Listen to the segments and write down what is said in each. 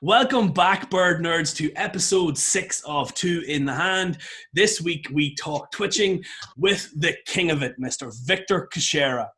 Welcome back, bird nerds, to episode 6 of Two in the Hand. This week we talk twitching with the king of it, Mr. Victor Caschera.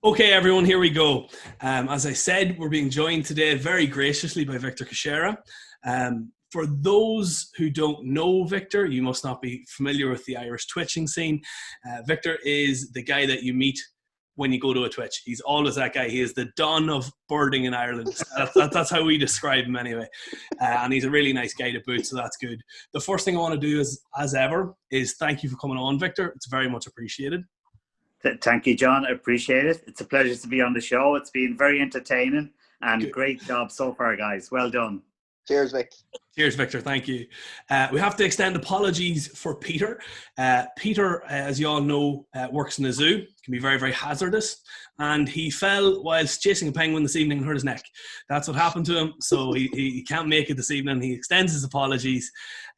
Okay, everyone, here we go. As I said, we're being joined today very graciously by Victor Caschera. For those who don't know Victor, you must not be familiar with the Irish twitching scene. Victor is the guy that you meet when you go to a twitch. He's always that guy. He is the Don of birding in Ireland. That's how we describe him anyway. And he's a really nice guy to boot, so that's good. The first thing I want to do is, as ever, is thank you for coming on, Victor. It's very much appreciated. Thank you, John. I appreciate it. It's a pleasure to be on the show. It's been very entertaining and Good. Great job so far, guys. Well done. Cheers, Vic. Cheers, Victor. Thank you. We have to extend apologies for Peter. Peter, as you all know, works in a zoo. It can be very, very hazardous. And he fell whilst chasing a penguin this evening and hurt his neck. That's what happened to him. So he can't make it this evening. He extends his apologies.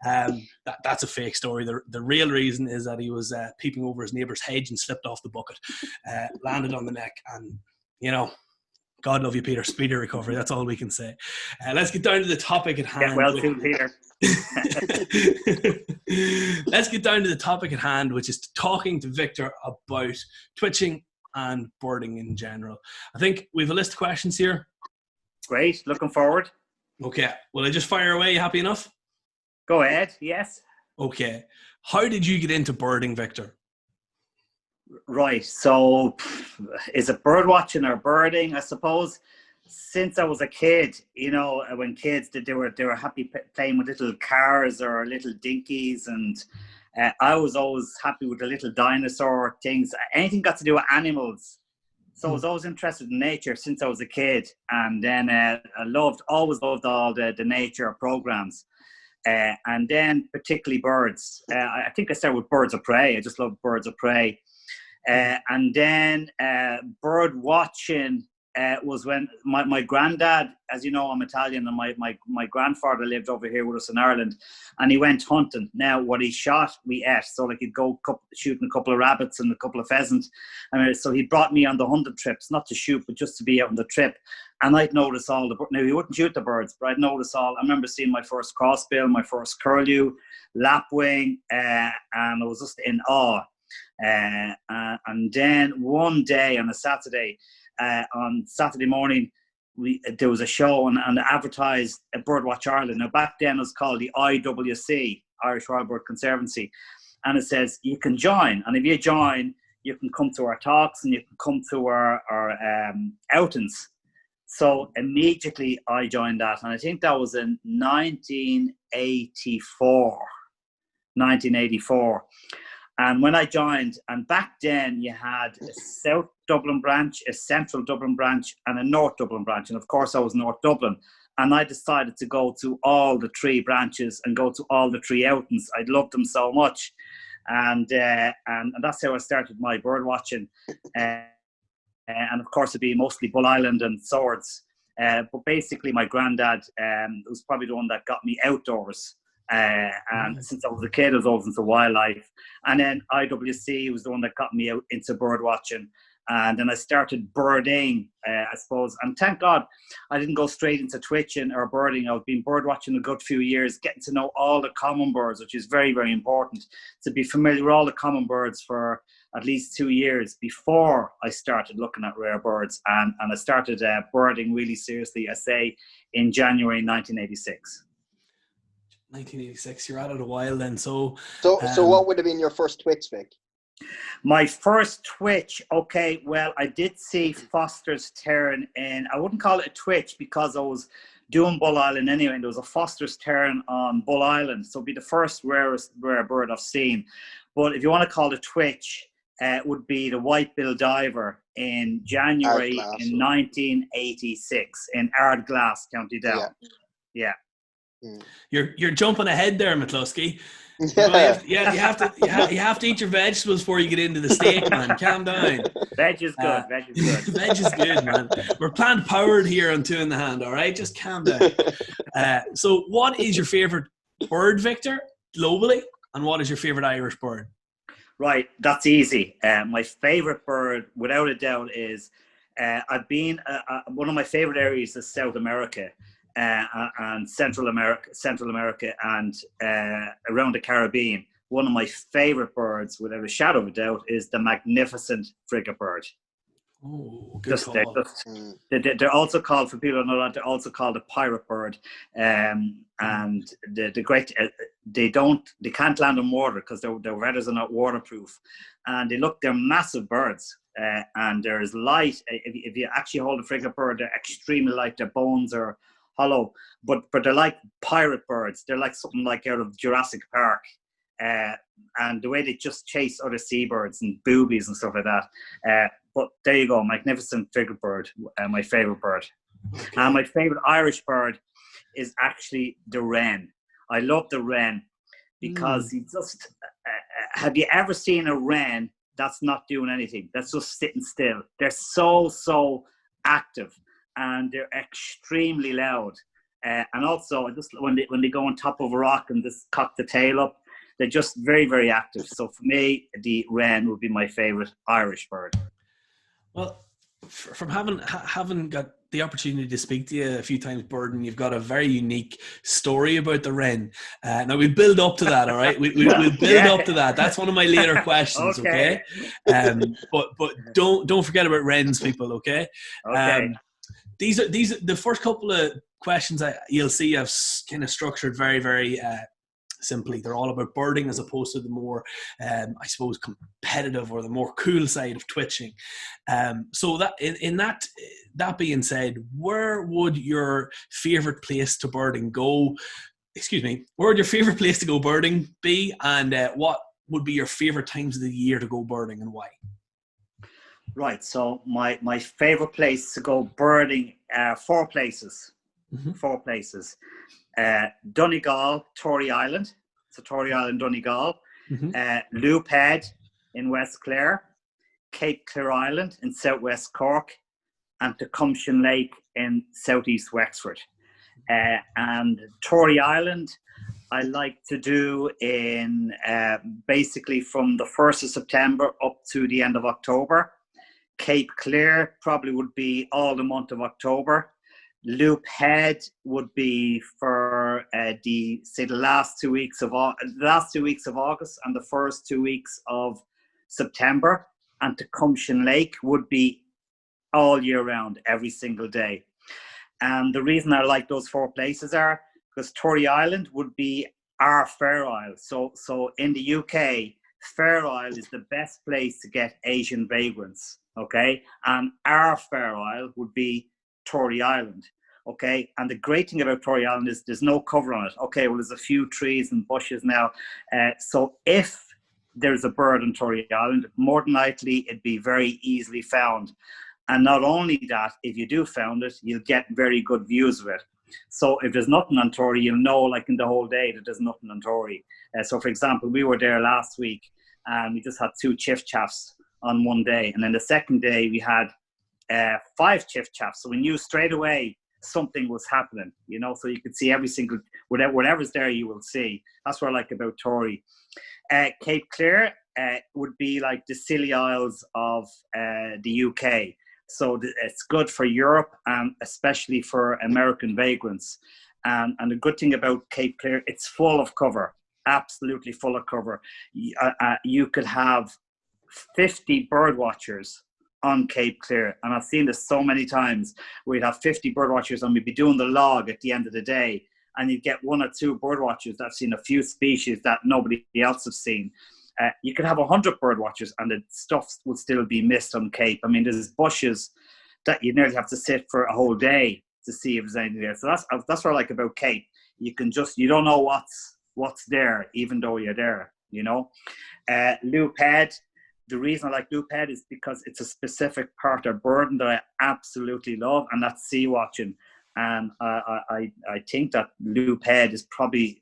That's a fake story. The real reason is that he was peeping over his neighbour's hedge and slipped off the bucket, landed on the neck, and, you know, God love you, Peter. Speedy recovery. That's all we can say. Let's get down to the topic at hand. Get well soon, Peter. Let's get down to the topic at hand, which is talking to Victor about twitching and birding in general. I think we have a list of questions here. Great. Looking forward. Okay. Will I just fire away? You happy enough? Go ahead. Yes. Okay. How did you get into birding, Victor? Right. So is it bird watching or birding? I suppose since I was a kid, you know, when kids they were happy playing with little cars or little dinkies, and I was always happy with the little dinosaur things, anything got to do with animals. So I was always interested in nature since I was a kid, and then I always loved all the nature programs. And then particularly birds. I think I started with birds of prey. I just loved birds of prey. And then bird watching was when my granddad, as you know, I'm Italian, and my grandfather lived over here with us in Ireland, and he went hunting. Now, what he shot, we ate. So like he'd go shooting a couple of rabbits and a couple of pheasants. So he brought me on the hunting trips, not to shoot, but just to be out on the trip. And I'd notice all the birds. Now, he wouldn't shoot the birds, but I'd notice all. I remember seeing my first crossbill, my first curlew, lapwing, and I was just in awe. And then one day on Saturday morning, there was a show and advertised at Birdwatch Ireland. Now back then it was called the IWC, Irish Wild Bird Conservancy, and it says you can join, and if you join, you can come to our talks and you can come to our outings. So immediately I joined that, and I think that was in 1984. And when I joined, and back then you had a South Dublin branch, a Central Dublin branch, and a North Dublin branch. And of course I was North Dublin. And I decided to go to all the three branches and go to all the three outings. I loved them so much. And that's how I started my bird watching. And of course it'd be mostly Bull Island and Swords. But basically my granddad was probably the one that got me outdoors. And since I was a kid, I was always into wildlife. And then IWC was the one that got me out into bird watching. And then I started birding, I suppose. And thank God I didn't go straight into twitching or birding. I've been bird watching a good few years, getting to know all the common birds, which is very, very important. To be familiar with all the common birds for at least 2 years before I started looking at rare birds. And I started birding really seriously, I say, in January 1986. 1986. You're at it a while then. So what would have been your first twitch, Vic? My first twitch, okay, well, I did see Foster's Tern, and I wouldn't call it a twitch because I was doing Bull Island anyway, and there was a Foster's Tern on Bull Island, so it'd be the first rare bird I've seen. But if you want to call it a twitch, it would be the white-billed diver in January in 1986 in Ardglass, County Down. Yeah. You're jumping ahead there, McCluskey. You have to eat your vegetables before you get into the steak, man. Calm down. Veg is good. Veg is good. Veg is good, man. We're plant powered here on Two in the Hand. All right, just calm down. So, what is your favorite bird, Victor, globally, and what is your favorite Irish bird? Right, that's easy. My favorite bird, without a doubt, is I've been one of my favorite areas is South America. And Central America, and around the Caribbean. One of my favorite birds, without a shadow of a doubt, is the magnificent frigate bird. Oh, good call. They're also called, for people who know that, they're also called a pirate bird. And the great, they can't land on water because their feathers are not waterproof, and they're massive birds. And there's light. If you actually hold a frigate bird, they're extremely light. Their bones are hollow, but they're like pirate birds. They're like something like out of Jurassic Park, and the way they just chase other seabirds and boobies and stuff like that. But there you go, magnificent frigate bird, my favorite bird. Okay. And my favorite Irish bird is actually the wren. I love the wren because he just. Have you ever seen a wren that's not doing anything? That's just sitting still. They're so active. And they're extremely loud, and also just when they go on top of a rock and just cock the tail up, they're just very, very active. So for me, the wren would be my favorite Irish bird. Well, from having got the opportunity to speak to you a few times, Burden, you've got a very unique story about the wren. Now we'll build up to that, all right? We'll build up to that. That's one of my later questions, okay? But don't forget about wrens, people, okay? Okay. These are the first couple of questions you'll see I've kind of structured very, very simply. They're all about birding as opposed to the more, I suppose, competitive or the more cool side of twitching. So that in that being said, where would your favorite place to birding go? Where would your favorite place to go birding be, and what would be your favorite times of the year to go birding and why? Right, so my favorite place to go birding, four places. Donegal, Tory Island. So Tory Island, Donegal. Loop Head in West Clare. Cape Clear Island in southwest Cork. And Tecumseh Lake in southeast Wexford. And Tory Island, I like to do in basically from the 1st of September up to the end of October. Cape Clear probably would be all the month of October. Loop Head would be for the last 2 weeks of August and the first 2 weeks of September. And Tecumseh Lake would be all year round, every single day. And the reason I like those four places are because Tory Island would be our Fair Isle. So in the UK, Fair Isle is the best place to get Asian vagrants. Okay, and our Fair Isle would be Tory Island. Okay, and the great thing about Tory Island is there's no cover on it. Okay, well, there's a few trees and bushes now. So if there's a bird on Tory Island, more than likely it'd be very easily found. And not only that, if you do found it, you'll get very good views of it. So if there's nothing on Tory, you'll know, like in the whole day, that there's nothing on Tory. So, for example, we were there last week, and we just had 2 chiff-chaffs on one day, and then the second day we had 5 chiff-chaffs. So we knew straight away something was happening, so you could see every single, whatever's there you will see. That's what I like about Tory. Cape Clear would be like the Scilly Isles of the UK. So it's good for Europe and especially for American vagrants. And the good thing about Cape Clear, it's full of cover, absolutely full of cover. You could have 50 bird watchers on Cape Clear, and I've seen this so many times. We'd have 50 bird watchers and we'd be doing the log at the end of the day, and you get one or two bird watchers that've seen a few species that nobody else have seen. You could have 100 bird watchers and the stuff would still be missed on Cape. I mean, there's bushes that you nearly have to sit for a whole day to see if there's anything there. So that's what I like about Cape. You don't know what's there, even though you're there, you know. Loophead, the reason I like Loophead is because it's a specific part of birding that I absolutely love, and that's sea watching. And I think that Loophead is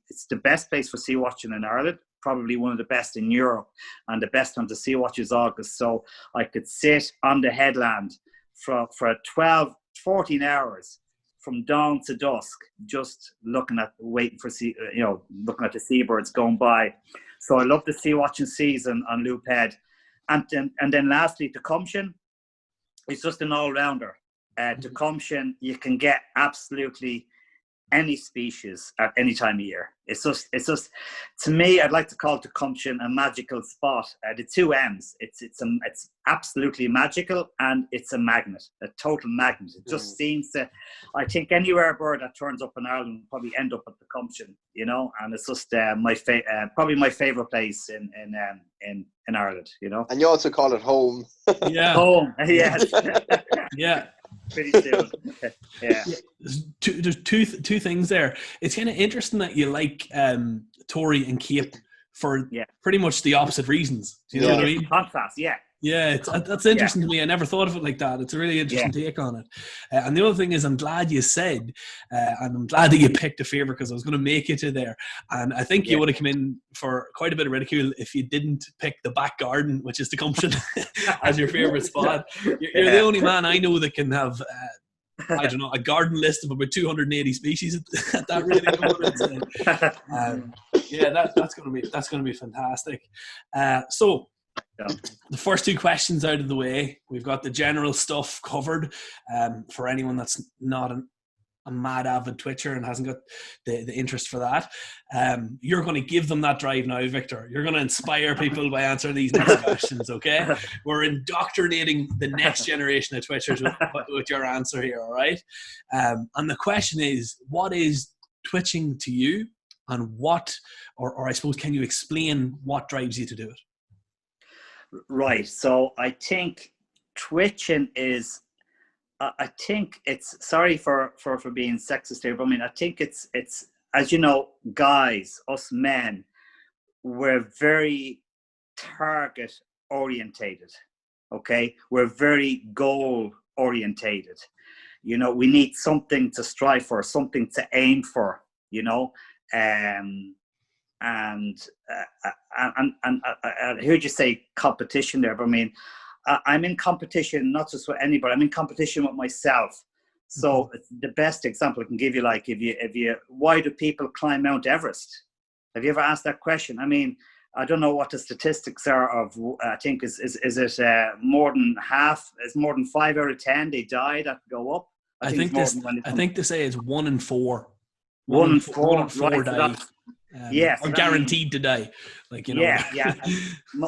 it's the best place for sea watching in Ireland, probably one of the best in Europe, and the best time to sea watch is August. So I could sit on the headland for 12, 14 hours from dawn to dusk, just looking at the seabirds going by. So I love the sea watching season on Loophead. And then lastly, Tecumseh, it's just an all-rounder. Tecumseh, you can get absolutely any species at any time of year. It's just to me, I'd like to call Tecumseh a magical spot. The two M's. It's absolutely magical, and it's a magnet, a total magnet. It just seems to. I think any rare bird that turns up in Ireland will probably end up at Tecumseh, you know. And it's just probably my favorite place in Ireland, you know. And you also call it home. Yeah. Home. Yes. Yeah. Pretty soon. Yeah. There's two things there. It's kind of interesting that you like Tory and Cape for pretty much the opposite reasons. Do you know what I mean? Contrast, yeah. Yeah, that's interesting to me. I never thought of it like that. It's a really interesting take on it. And the other thing is, I'm glad you said, and I'm glad that you picked a favourite, because I was going to make it to there. And I think you would have come in for quite a bit of ridicule if you didn't pick the back garden, which is Tecumseh, as your favourite spot. You're the only man I know that can have, I don't know, a garden list of about 280 species at that really moment. That's going to be fantastic. So. The first two questions out of the way. We've got the general stuff covered. For anyone that's not a mad avid Twitcher and hasn't got the interest for that, you're going to give them that drive now, Victor. You're going to inspire people by answering these next questions, okay? We're indoctrinating the next generation of Twitchers with your answer here, all right? And the question is, what is twitching to you, and what, or I suppose, can you explain what drives you to do it? Right. So I think twitching is, I think it's, sorry for being sexist here, but I mean, I think it's, as you know, guys, us men, we're very target orientated. Okay. We're very goal orientated. You know, we need something to strive for, something to aim for, you know, and I heard you say competition there, but I mean, I'm in competition not just with anybody. I'm in competition with myself. So the best example I can give you, like, if you, why do people climb Mount Everest? Have you ever asked that question? I mean, I don't know what the statistics are of. I think is it more than half? Is more than 5 out of 10 they die that go up? I think they say it's 1 in 4. 1 in 4 right, die. Yes, or guaranteed to die, like, you know. Yeah.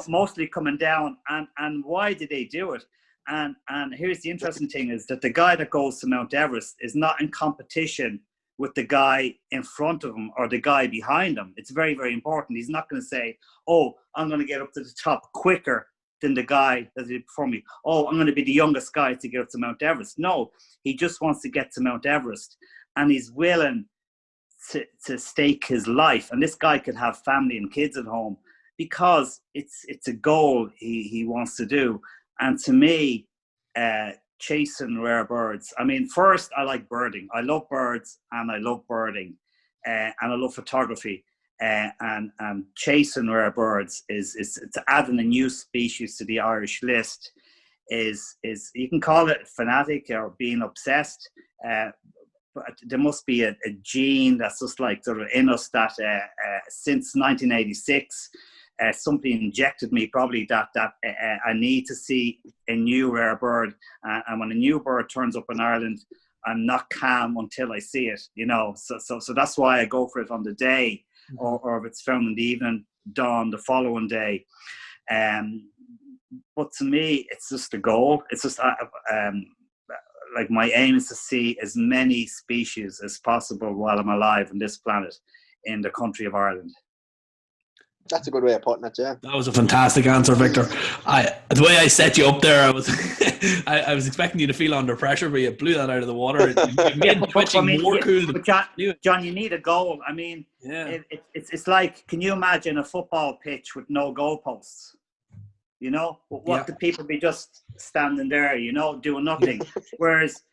Mostly coming down, and why do they do it? And here's the interesting thing: is that the guy that goes to Mount Everest is not in competition with the guy in front of him or the guy behind him. It's very, very important. He's not going to say, "Oh, I'm going to get up to the top quicker than the guy that did before me. Oh, I'm going to be the youngest guy to get up to Mount Everest." No, he just wants to get to Mount Everest, and he's willing to stake his life. And this guy could have family and kids at home because it's a goal he wants to do. And to me, chasing rare birds, I mean, first, I like birding. I love birds, and I love birding, and I love photography. And chasing rare birds is to adding a new species to the Irish list is you can call it fanatic or being obsessed, but there must be a gene that's just like sort of in us that since 1986, somebody injected me probably that I need to see a new rare bird. And when a new bird turns up in Ireland, I'm not calm until I see it, you know. So that's why I go for it on the day, or if it's found in the evening, dawn the following day. But to me, it's just a goal. It's just like my aim is to see as many species as possible while I'm alive on this planet in the country of Ireland. That's a good way of putting it, yeah. That was a fantastic answer, Victor. The way I set you up there, I was I was expecting you to feel under pressure, but you blew that out of the water. You made twitching more cool. But John, you need a goal. I mean, it's like, can you imagine a football pitch with no goalposts? You know, what the people be just standing there, you know, doing nothing. Whereas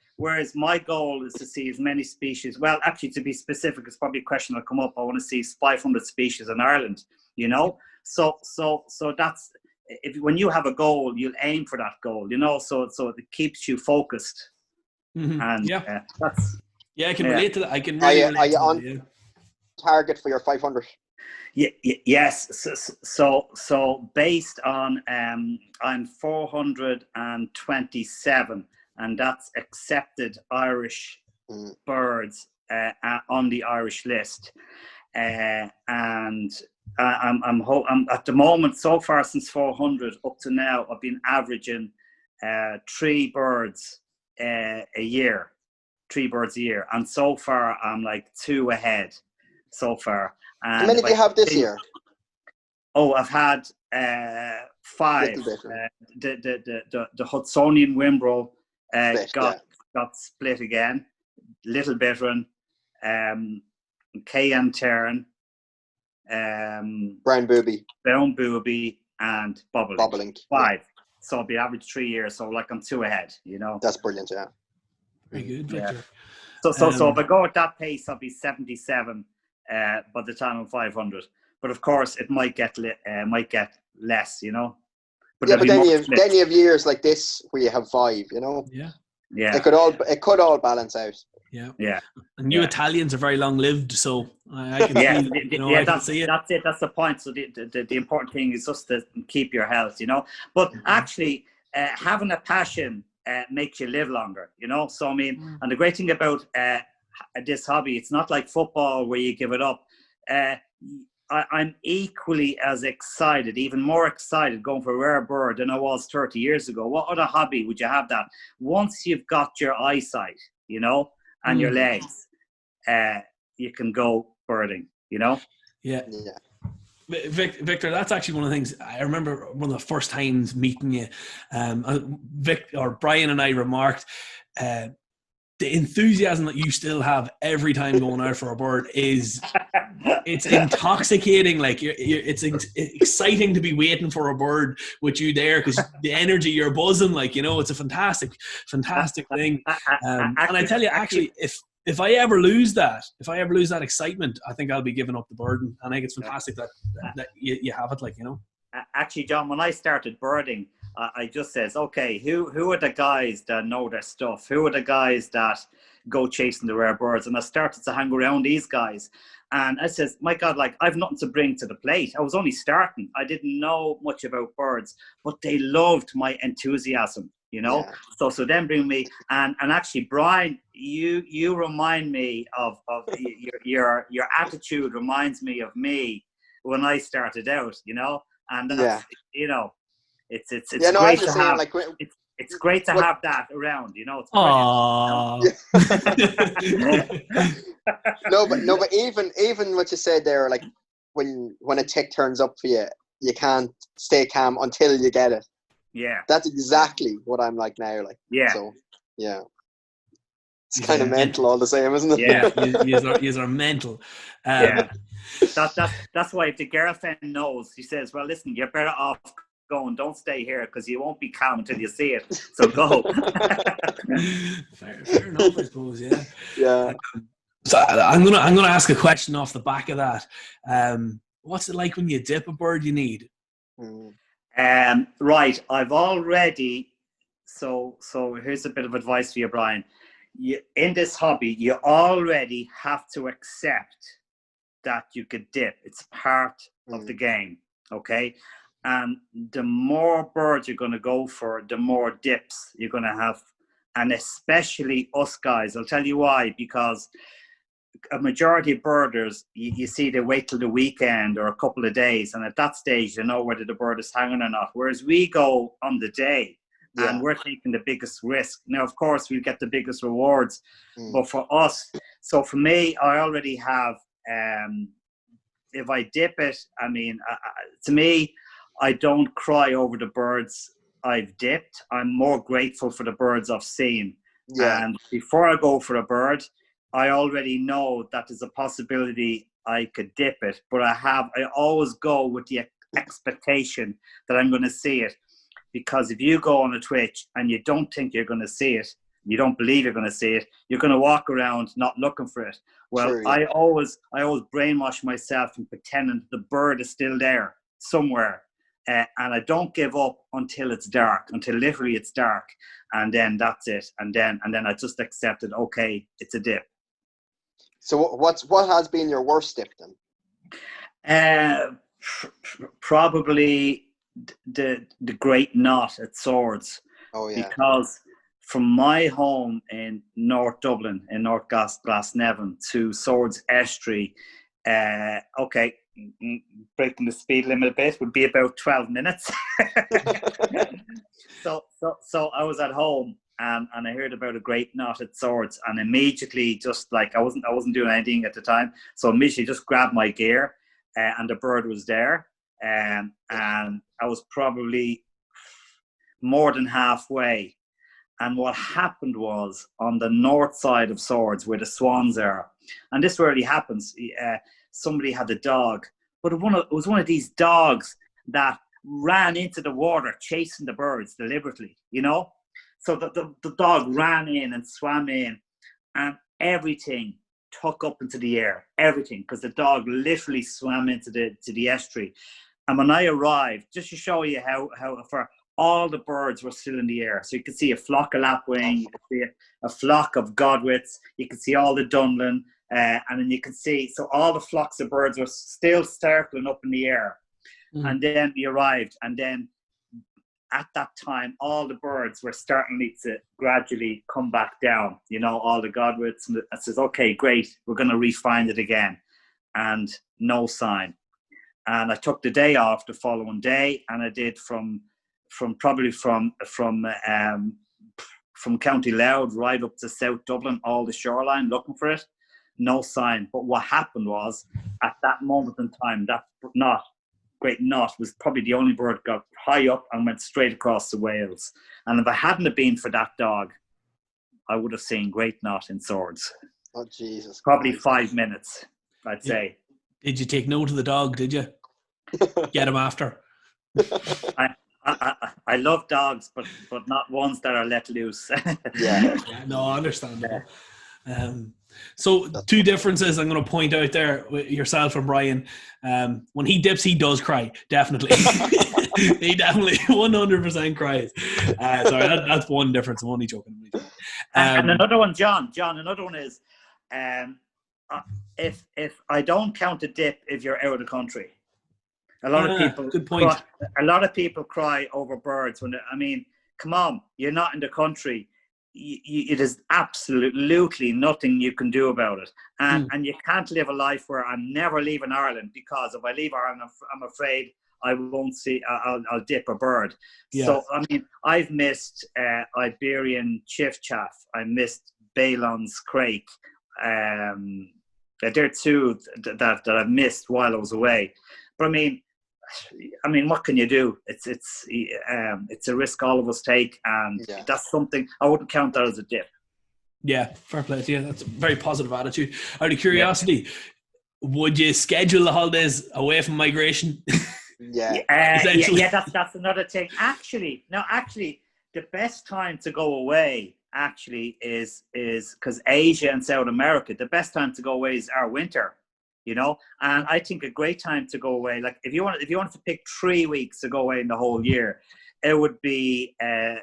my goal is to see as many species. Well, actually, to be specific, it's probably a question that'll come up. I want to see 500 species in Ireland. You know, so that's when you have a goal, you'll aim for that goal. You know, so it keeps you focused. Mm-hmm. And that's I can relate to that. I can really relate are you to on that, target for your 500? Yes. So based on I'm 427, and that's accepted Irish birds on the Irish list, and I'm at the moment, so far since 400 up to now, I've been averaging 3 birds a year, and so far I'm like 2 ahead so far. And how many do you have this year? Oh, I've had 5. The Hudsonian Wimbrel got split again. Little Bittern, Cayenne Tern, Brown Booby, and Bobolink. 5. So I'll be average 3 years. So like I'm 2 ahead. You know. That's brilliant. Yeah. Very good, Victor. Yeah. So if I go at that pace, I'll be 77 by the time I'm 500. But of course, it might get less. You know. But then you have years like this where you have 5. You know. Yeah. It could all balance out. Yeah. And you Italians are very long lived, so I can see. I can see it. That's it. That's the point. So the important thing is just to keep your health, you know. But actually, having a passion makes you live longer, you know. So I mean, and the great thing about this hobby, it's not like football where you give it up. I'm equally as excited, even more excited, going for a rare bird than I was 30 years ago. What other hobby would you have that? Once you've got your eyesight, you know, and your legs, you can go birding, you know? Yeah. Victor, that's actually one of the things I remember. One of the first times meeting you, Brian and I remarked the enthusiasm that you still have every time going out for a bird it's intoxicating. Like it's exciting to be waiting for a bird with you there, because the energy you're buzzing, like, you know, it's a fantastic thing. And I tell you, actually, if I ever lose that excitement, I think I'll be giving up the birding. And I think it's fantastic that you have it, like, you know. Actually, John, when I started birding, I just says, okay, who are the guys that know their stuff? Who are the guys that go chasing the rare birds? And I started to hang around these guys. And I says, my God, like, I've nothing to bring to the plate. I was only starting. I didn't know much about birds, but they loved my enthusiasm, you know? Yeah. So then bring me, and actually, Brian, you remind me of your attitude reminds me of me when I started out, you know? And that's, you know, it's great to have. Like, it's great to have that around, you know. It's No, but even what you said there, like when a tick turns up for you, you can't stay calm until you get it. Yeah, that's exactly what I'm like now. Like, so it's kind of mental all the same, isn't it? Yeah, you are mental. That's why if the girlfriend knows, she says, "Well, listen, you're better off going. Don't stay here because you won't be calm until you see it. So go." fair enough, I suppose. Yeah. So I'm gonna ask a question off the back of that. What's it like when you dip a bird you need? Right. I've already. So here's a bit of advice for you, Brian. In this hobby, you already have to accept that you could dip. It's part of the game. Okay. And the more birds you're going to go for, the more dips you're going to have. And especially us guys. I'll tell you why. Because a majority of birders, you see, they wait till the weekend or a couple of days. And at that stage, you know whether the bird is hanging or not. Whereas we go on the day. and we're taking the biggest risk. Now, of course, we'll get the biggest rewards, but for us, so for me, I already have, if I dip it, I mean, to me, I don't cry over the birds I've dipped. I'm more grateful for the birds I've seen. Yeah. And before I go for a bird, I already know that there's a possibility I could dip it, but I always go with the expectation that I'm going to see it. Because if you go on a twitch and you don't think you're going to see it, you don't believe you're going to see it, you're going to walk around not looking for it. Well, true, yeah. I always brainwash myself and pretending the bird is still there somewhere. And I don't give up until it's dark, until literally it's dark. And then that's it. And then I just accepted, okay, it's a dip. So what has been your worst dip then? Probably the great knot at Swords. Oh yeah. Because from my home in North Dublin, in North Glasnevin, to Swords Estuary, okay, breaking the speed limit a bit, would be about 12 minutes. So I was at home and I heard about a great knot at Swords, and immediately, just like I wasn't doing anything at the time, so immediately just grabbed my gear, and the bird was there, and I was probably more than halfway. And what happened was, on the north side of Swords, where the swans are, and this rarely happens, somebody had a dog, but it was one of these dogs that ran into the water chasing the birds deliberately, you know? So the dog ran in and swam in, and everything took up into the air, everything, because the dog literally swam into the estuary. And when I arrived, just to show you how for all the birds were still in the air. So you could see a flock of lapwing, you could see a flock of godwits, you could see all the dunlin, and then you could see, so all the flocks of birds were still circling up in the air. And then we arrived, and then at that time, all the birds were starting to gradually come back down, you know, all the godwits. And I says, okay, great, we're going to re-find it again. And no sign. And I took the day off the following day, and I did from County Louth right up to South Dublin, all the shoreline, looking for it. No sign. But what happened was, at that moment in time, that great knot was probably the only bird got high up and went straight across the Wales. And if I hadn't have been for that dog, I would have seen great knot in Swords. Oh, Jesus. Probably 5 minutes, I'd say. Did you take note of the dog, did you? Get him after. I love dogs, but not ones that are let loose. Yeah. No, understandable. So two differences I'm going to point out there with yourself and Brian. When he dips, he does cry. Definitely. He definitely 100% cries. Sorry, that's one difference. I'm only joking. And another one, John, another one is, if I don't count a dip if you're out of the country. A lot of people. Good point. A lot of people cry over birds come on, you're not in the country. It is absolutely nothing you can do about it, and you can't live a life where I'm never leaving Ireland, because if I leave Ireland, I'm afraid I won't see. I'll dip a bird. Yeah. So I've missed Iberian chiffchaff. I missed Balon's crake. There are two that I've missed while I was away. But what can you do? It's a risk all of us take, and that's something I wouldn't count that as a dip. Yeah, fair play. Yeah, that's a very positive attitude. Out of curiosity, would you schedule the holidays away from migration? That's another thing. Actually, the best time to go away is because Asia and South America, the best time to go away is our winter. You know, and I think a great time to go away, like if you wanted to pick 3 weeks to go away in the whole year, it would be the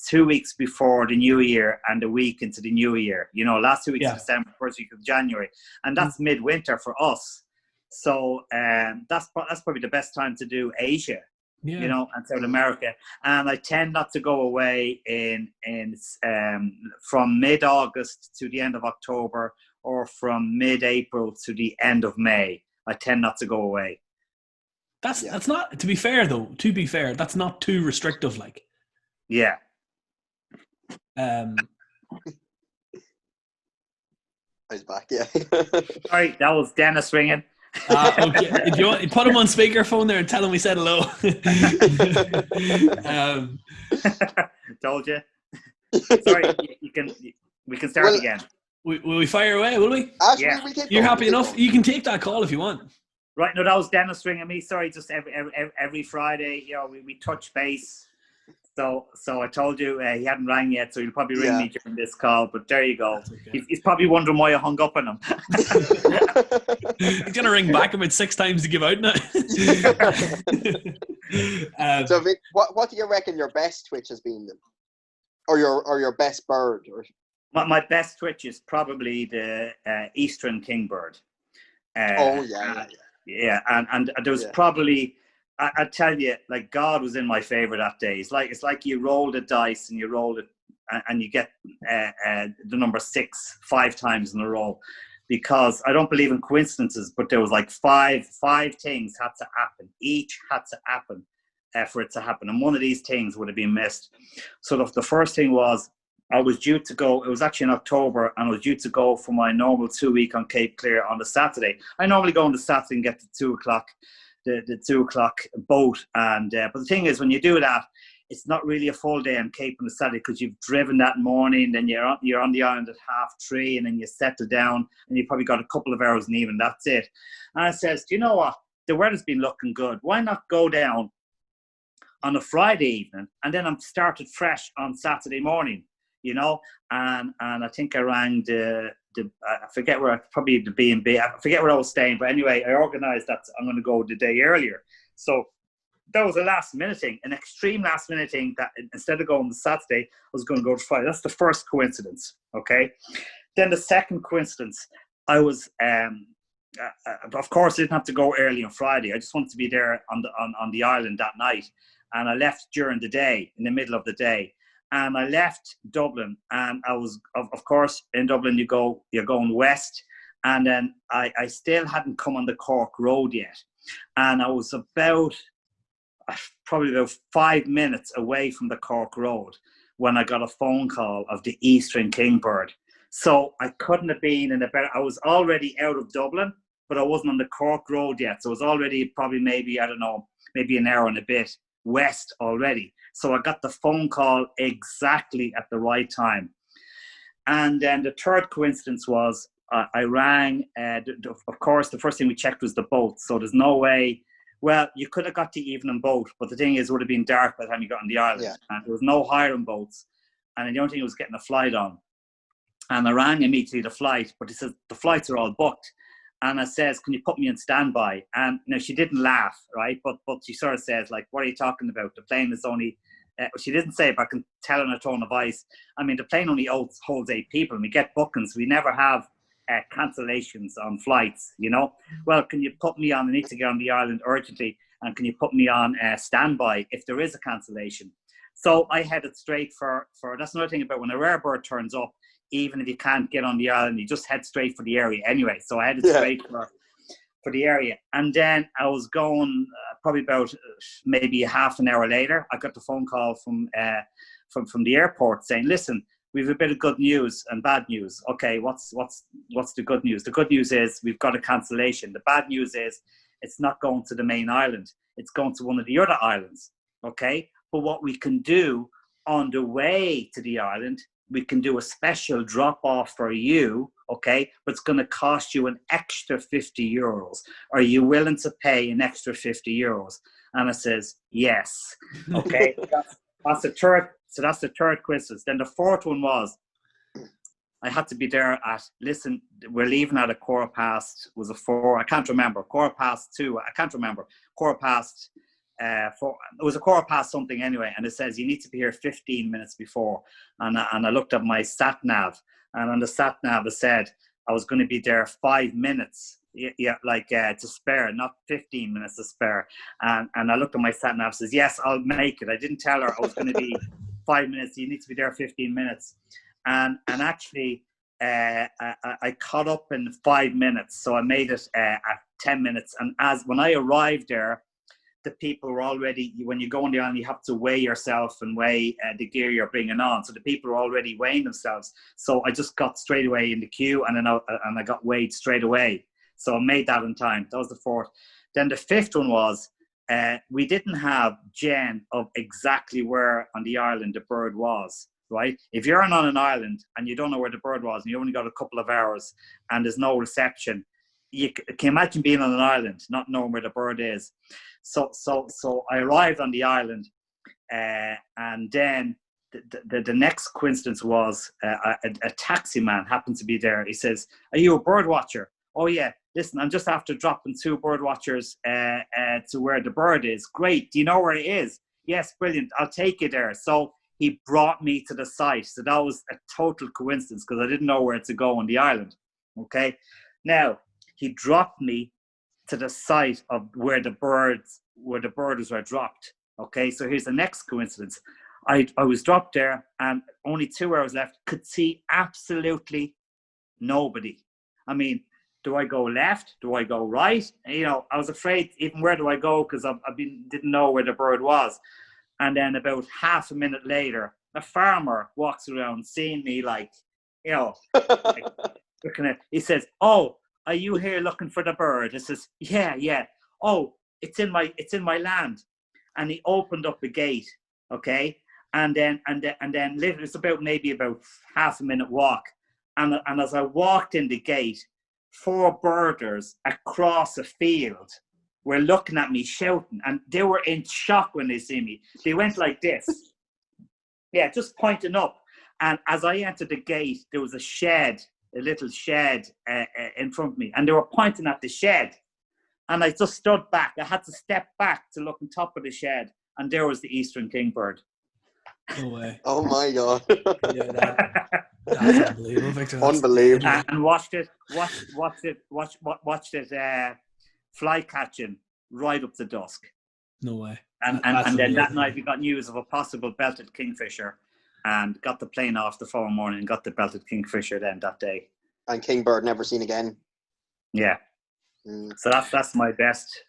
2 weeks before the New Year and the week into the New Year. You know, last 2 weeks of December, first week of January, and that's midwinter for us. So that's probably the best time to do Asia. Yeah. You know, and South America. And I tend not to go away in from mid-August to the end of October, or from mid-April to the end of May. I tend not to go away. That's not, to be fair, that's not too restrictive, like. Yeah. He's back, yeah. Sorry, that was Dennis ringing. Okay. If you want, put him on speakerphone there and tell him we said hello. Told you. Sorry, we can start again. Will we fire away, will we? Yeah. You're happy enough? You can take that call if you want. Right, no, that was Dennis ringing me. Sorry, just every Friday, you know, we touch base. So I told you he hadn't rang yet, so he'll probably ring me during this call. But there you go. Okay. He's probably wondering why I hung up on him. He's gonna ring back about 6 times to give out now. So Vic, what do you reckon your best twitch has been then, or your best bird? Or my best twitch is probably the Eastern Kingbird. Yeah, and there was probably. I tell you, like, God was in my favor that day. It's like you roll the dice and you roll it and you get the number 6 5 times in a row, because I don't believe in coincidences, but there was like five things had to happen. Each had to happen for it to happen. And one of these things would have been missed. So the first thing was, I was due to go, it was actually in October, and I was due to go for my normal 2-week on Cape Clear on the Saturday. I normally go on the Saturday and get to 2 o'clock. The 2 o'clock boat, and but the thing is, when you do that, it's not really a full day on Cape on the Saturday, because you've driven that morning, then you're on the island at 3:30, and then you settle down, and you probably got a couple of hours in the evening. That's it. And I says, do you know what? The weather's been looking good. Why not go down on a Friday evening, and then I'm started fresh on Saturday morning, you know? And I think I rang I forget where, probably the B&B. I forget where I was staying, but anyway, I organised that I'm going to go the day earlier. So that was a last minute thing, an extreme last minute thing, that instead of going on Saturday, I was going to go to Friday. That's the first coincidence, okay? Then the second coincidence, I was, of course, I didn't have to go early on Friday. I just wanted to be there on the island that night. And I left during the day, in the middle of the day. And I left Dublin, and I was, of course, in Dublin, you're going west. And then I still hadn't come on the Cork Road yet. And I was probably about 5 minutes away from the Cork Road when I got a phone call of the Eastern Kingbird. So I couldn't have been in a better, I was already out of Dublin, but I wasn't on the Cork Road yet. So it was already probably maybe an hour and a bit west already. So I got the phone call exactly at the right time. And then the third coincidence was I rang, of course, the first thing we checked was the boat. So there's no way, well, you could have got the evening boat, but the thing is, it would have been dark by the time you got on the island. Yeah. And there was no hiring boats. And the only thing was getting a flight on. And I rang immediately the flight, but he says, the flights are all booked. And I says, can you put me on standby? And she didn't laugh, right? But she sort of says, like, what are you talking about? The plane is only, she didn't say it, but I can tell in her tone of voice. I mean, the plane only holds 8 people, and we get bookings. We never have cancellations on flights, you know? Well, can you put me on, I need to get on the island urgently, and can you put me on standby if there is a cancellation? So I headed straight for that's another thing about when a rare bird turns up, even if you can't get on the island, you just head straight for the area anyway. So I headed straight for the area. And then I was going probably about maybe half an hour later, I got the phone call from the airport saying, listen, we have a bit of good news and bad news. Okay, what's the good news? The good news is we've got a cancellation. The bad news is it's not going to the main island. It's going to one of the other islands. Okay, but what we can do on the way to the island, we can do a special drop-off for you, okay? But it's going to cost you an extra 50 euros. Are you willing to pay an extra 50 euros? And I says, yes. Okay, that's the third. So that's the third coincidence. Then the fourth one was, I had to be there at, listen, we're leaving at 4:15, was it 4? I can't remember. 2:15, I can't remember. 4:15. It was 4:15 something anyway, and it says you need to be here 15 minutes before. And I looked at my sat nav, and on the sat nav it said I was going to be there 5 minutes, to spare, not 15 minutes to spare. And I looked at my sat nav, says yes, I'll make it. I didn't tell her I was going to be 5 minutes. You need to be there 15 minutes, and actually I caught up in 5 minutes, so I made it at 10 minutes. And when I arrived there, the people were already, when you go on the island, you have to weigh yourself and weigh the gear you're bringing on. So the people were already weighing themselves. So I just got straight away in the queue, and then I got weighed straight away. So I made that in time. That was the fourth. Then the fifth one was, we didn't have gen of exactly where on the island the bird was, right? If you're on an island and you don't know where the bird was and you only got a couple of hours and there's no reception, you can imagine being on an island, not knowing where the bird is. So I arrived on the island, and then the next coincidence was a taxi man happened to be there. He says, "Are you a bird watcher?" "Oh yeah, listen, I'm just after dropping 2 bird watchers to where the bird is." "Great, do you know where it is?" "Yes, brilliant, I'll take you there." So he brought me to the site. So that was a total coincidence because I didn't know where to go on the island. Okay, now he dropped me to the site of where the birds were dropped. Okay, so here's the next coincidence. I was dropped there, and only 2 hours left. Could see absolutely nobody. I mean, do I go left? Do I go right? You know, I was afraid even where do I go because didn't know where the bird was. And then about half a minute later, a farmer walks around, seeing me like, you know, like looking at. He says, "Oh, are you here looking for the bird?" I says, yeah. "Oh, it's in my land." And he opened up the gate, okay? And then literally it's maybe about half a minute walk. And as I walked in the gate, 4 birders across a field were looking at me shouting, and they were in shock when they see me. They went like this. Yeah, just pointing up. And as I entered the gate, there was a little shed in front of me, and they were pointing at the shed. And I just stood back. I had to step back to look on top of the shed, and there was the eastern kingbird. No way. Oh my God. Yeah, that's unbelievable, Victor. That's Unbelievable. And watched it fly catching right up to dusk. No way. And then that night we got news of a possible belted kingfisher, and got the plane off the following morning and got the belted kingfisher then that day. And kingbird never seen again. Yeah. So that's my best.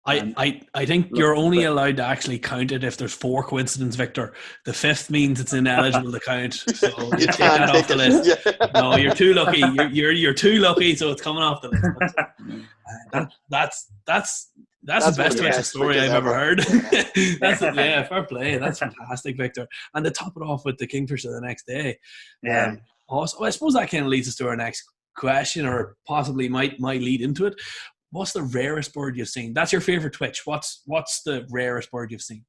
I think you're only allowed to actually count it if there's 4 coincidences, Victor. The 5th means it's ineligible to count, so you take that off the list. Yeah. No, you're too lucky. You're too lucky, so it's coming off the list. That's the best Victor story I've ever heard. Yeah, fair play. That's fantastic, Victor. And to top it off with the kingfisher the next day. Yeah. Also, I suppose that kind of leads us to our next question, or possibly might lead into it. What's the rarest bird you've seen? That's your favorite twitch. What's the rarest bird you've seen?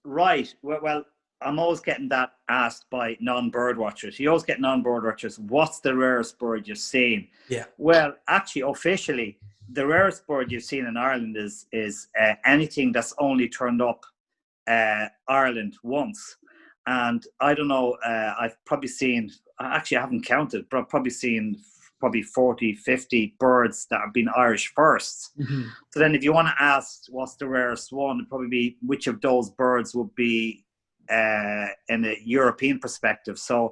Right. Well, I'm always getting that asked by non-bird watchers. You always get non-bird watchers. What's the rarest bird you've seen? Yeah. Well, actually, officially, the rarest bird you've seen in Ireland is anything that's only turned up Ireland once. And I don't know. I've probably seen. Actually, I haven't counted, but I've probably seen 40, 50 birds that have been Irish firsts. Mm-hmm. So then if you want to ask what's the rarest one, it'd probably be which of those birds would be in a European perspective. So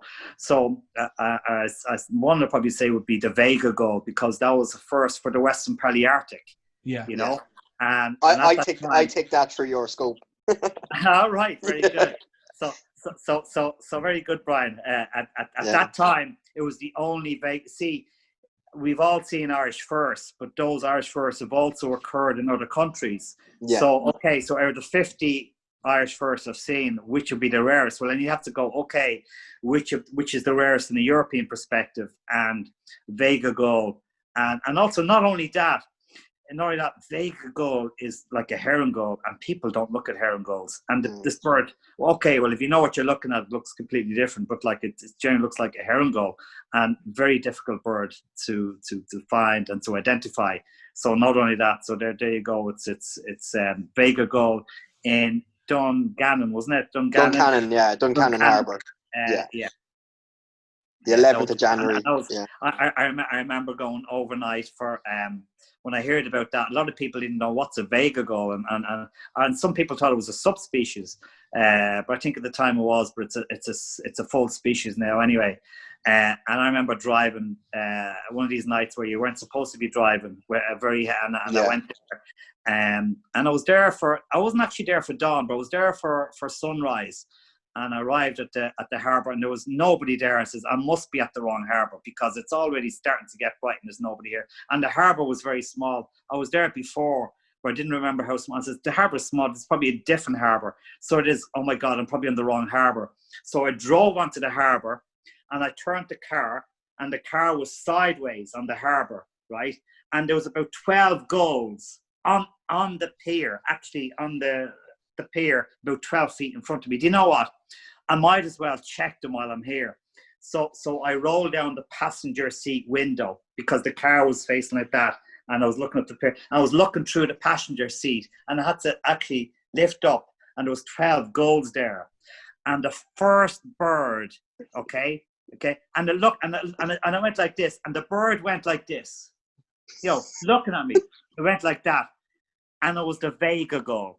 one would probably say would be the Vega gull, because that was the first for the Western Palearctic. Yeah. You know? And I take that through your scope. All right, very good. So very good, Brian. At that time, it was the only Vega. See, we've all seen Irish firsts, but those Irish firsts have also occurred in other countries. Yeah. So out of the 50 Irish firsts I've seen, which would be the rarest? Well, then you have to go, okay, which is the rarest in a European perspective? And Vega gull, and also not only that, Vega gull is like a heron gull, and people don't look at heron gulls. And this bird, okay, well, if you know what you're looking at, it looks completely different, but like it generally looks like a heron gull, and very difficult bird to find and to identify. So not only that, so there you go. It's Vega gull in Dungannon, wasn't it? Dungannon Harbour. Yeah. The 11th of January. I remember going overnight for when I heard about that. A lot of people didn't know what's a Vega gull, and some people thought it was a subspecies, but I think at the time it was. But it's a full species now anyway. And I remember driving one of these nights where you weren't supposed to be driving, I went there, And I wasn't actually there for dawn, but I was there for sunrise. And I arrived at the harbour, and there was nobody there. I says, I must be at the wrong harbour, because it's already starting to get bright and there's nobody here. And the harbour was very small. I was there before, but I didn't remember how small. I says, the harbour's small. It's probably a different harbour. So it is, oh my God, I'm probably on the wrong harbour. So I drove onto the harbour, and I turned the car, and the car was sideways on the harbour, right? And there was about 12 gulls on the pier, actually on the pier, about 12 feet in front of me. Do you know what? I might as well check them while I'm here. So I rolled down the passenger seat window, because the car was facing like that, and I was looking at the pier. I was looking through the passenger seat, and I had to actually lift up, and there was 12 gulls there. And the first bird, okay, and I went like this, and the bird went like this, looking at me. It went like that, and it was the Vega gull.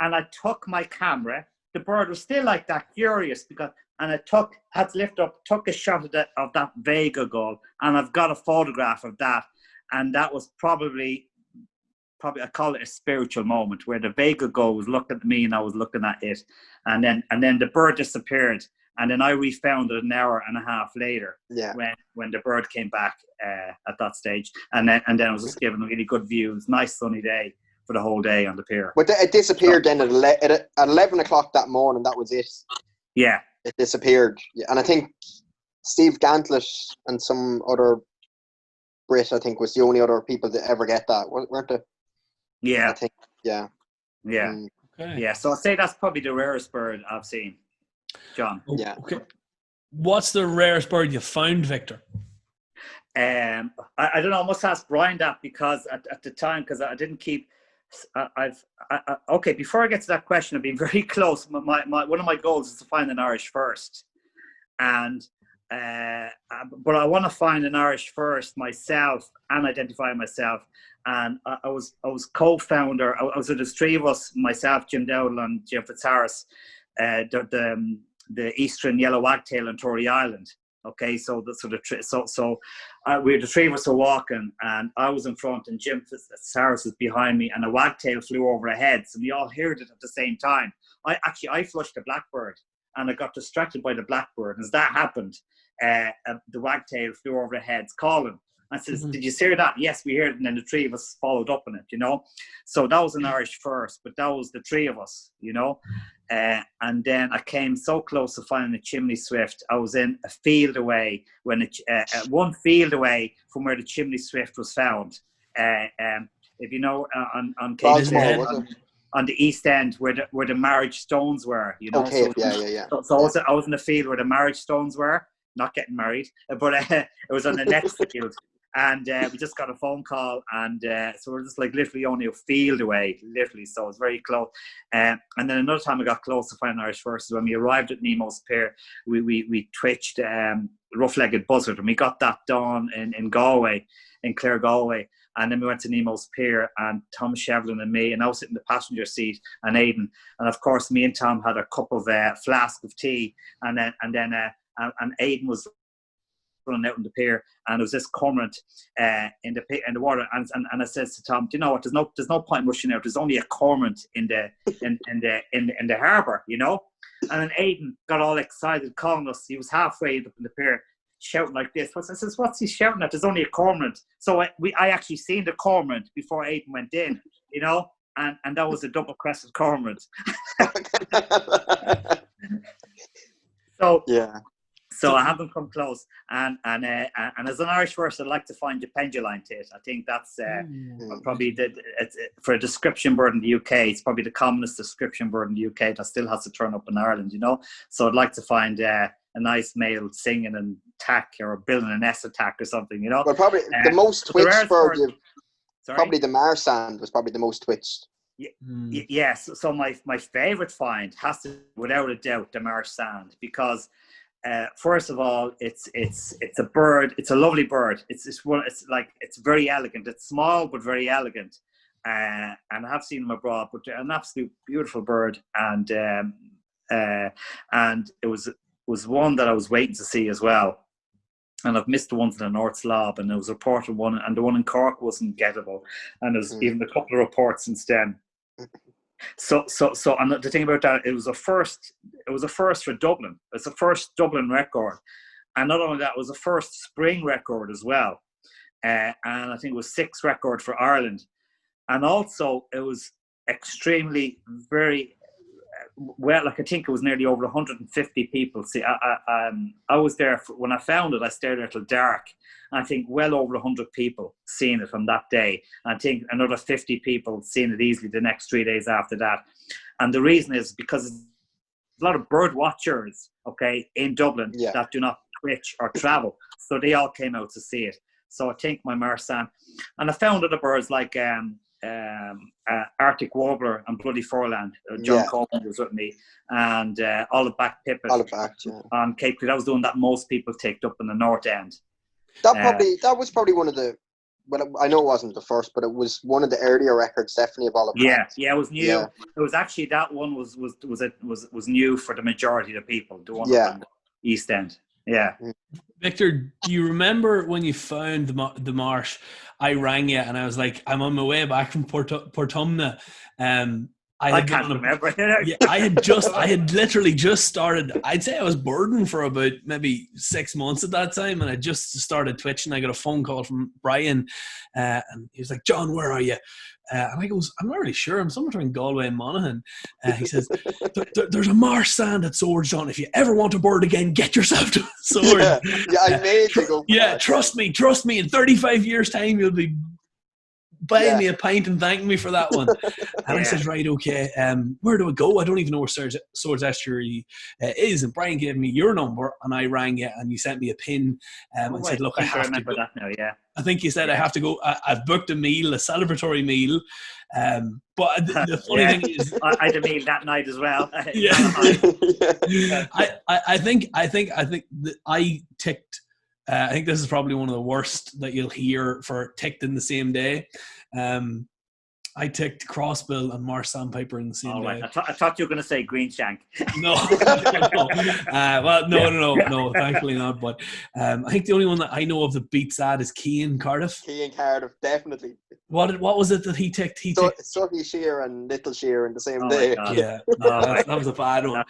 And I took my camera. The bird was still like that, curious, had to lift up, took a shot of that Vega gull, and I've got a photograph of that. And that was probably I call it a spiritual moment, where the Vega gull was looking at me and I was looking at it, and then the bird disappeared, and then I refound it an hour and a half later. Yeah. When the bird came back at that stage, and then I was just given really good views, nice sunny day for the whole day on the pier. But it disappeared then at 11 o'clock that morning. That was it. Yeah. It disappeared. And I think Steve Gantlet and some other Brit, I think, was the only other people to ever get that, weren't they? Yeah. I think, yeah. Yeah. Okay. Yeah. So I'd say that's probably the rarest bird I've seen, John. Yeah. Okay. What's the rarest bird you found, Victor? I don't know. I must ask Brian that, because at the time, because I didn't keep. Okay, before I get to that question, I've been very close. One of my goals is to find an Irish first, and but I want to find an Irish first myself and identify myself. And I was co-founder. I was with the three of us, myself, Jim Dowdle, and Jim Fitzharris, the Eastern Yellow Wagtail on Tory Island. Okay, so we the three of us were walking, and I was in front, and Jim Fitzharris was behind me, and a wagtail flew over our heads, and we all heard it at the same time. I flushed a blackbird, and I got distracted by the blackbird. And as that happened, the wagtail flew over our heads, calling. I says, Did you hear that? Yes, we heard it. And then the three of us followed up on it, So that was an Irish first, but that was the three of us, and then I came so close to finding a chimney swift. I was in a field away, one field away from where the chimney swift was found. If you know, on the east end where the marriage stones were, Okay, So, yeah. So I was in the field where the marriage stones were, not getting married, but it was on the next field. And we just got a phone call, and so we're just like literally only a field away, literally. So it was very close. And then another time I got close to finding Irish first is when we arrived at Nemo's Pier. We twitched rough-legged buzzard, and we got that done in Galway, in Clare, Galway. And then we went to Nemo's Pier, and Tom Shevlin and me, and I was sitting in the passenger seat, and Aidan. And of course, me and Tom had a cup of flask of tea, and then Aidan was running out on the pier, and there was this cormorant in the water, and I says to Tom, do you know what? There's no point rushing out. There's only a cormorant in the harbour, And then Aidan got all excited, calling us. He was halfway up in the pier, shouting like this. I says, what's he shouting at? There's only a cormorant. So I actually seen the cormorant before Aidan went in, and that was a double-crested cormorant. So yeah. So I haven't come close, and as an Irish first, I'd like to find a penduline to it. I think that's probably for a description bird in the UK. It's probably the commonest description bird in the UK that still has to turn up in Ireland. So I'd like to find a nice male singing and tack, or building a nest attack or something. Well, probably the most twitched bird. Probably the marsand was probably the most twitched. Yes. So my favorite find has to, without a doubt, the marsand, because. First of all, it's a bird. It's a lovely bird. It's very elegant. It's small but very elegant, and I have seen them abroad. But an absolute beautiful bird, and it was one that I was waiting to see as well. and I've missed the ones in the North Slob, and there was a reported one, and the one in Cork wasn't gettable, and there's even a couple of reports since then. So, and the thing about that, it was a first for Dublin. It's the first Dublin record, and not only that, it was the first spring record as well, and I think it was 6th record for Ireland, and also it was extremely very well. Like I think it was nearly over 150 people. See, I was there when I found it. I stayed there till dark. I think well over 100 people seen it on that day. I think another 50 people seen it easily the next 3 days after that. And the reason is because a lot of bird watchers, okay, in Dublin that do not twitch or travel. So they all came out to see it. So I think my Marsan, and I found other birds like Arctic Warbler and Bloody Foreland. John Coleman was with me, and Olive Back Pipit on Cape Creek. I was doing that most people take up in the north end. That was probably one of the. Well, I know it wasn't the first, but it was one of the earlier records, definitely of Olive Back. Yeah, it was new. Yeah. It was actually that one was new for the majority of the people. The one on the East End. Yeah. Victor, do you remember when you found the marsh? I rang you and I was like, I'm on my way back from Portumna. I can't remember. I had literally just started. I'd say I was birding for about maybe 6 months at that time, and I just started twitching. I got a phone call from Brian, and he was like, "John, where are you?" And I goes, "I'm not really sure. I'm somewhere between Galway and Monaghan." He says, "There's a marsh sand at Swords, John. If you ever want to bird again, get yourself to Swords." I made you go. Trust me. In 35 years' time, you'll be buying me a pint and thanking me for that one. And I said, right, okay, where do I go? I don't even know where Swords Estuary is. And Brian gave me your number, and I rang you, and you sent me a pin and said, look, I have to go. That now, I think you said I have to go. I've booked a meal, a celebratory meal. But the funny thing is, I had a meal that night as well. I think that I ticked. I think this is probably one of the worst that you'll hear for ticked in the same day. I ticked Crossbill and Marsh Sandpiper in the same day. I thought you were going to say Greenshank. No. Well, no, thankfully not. But I think the only one that I know of that beats that is Cian Cardiff. Cian Cardiff, definitely. What was it that he ticked? Sutty Shear and Little Shear in the same day. Yeah, that was a bad one.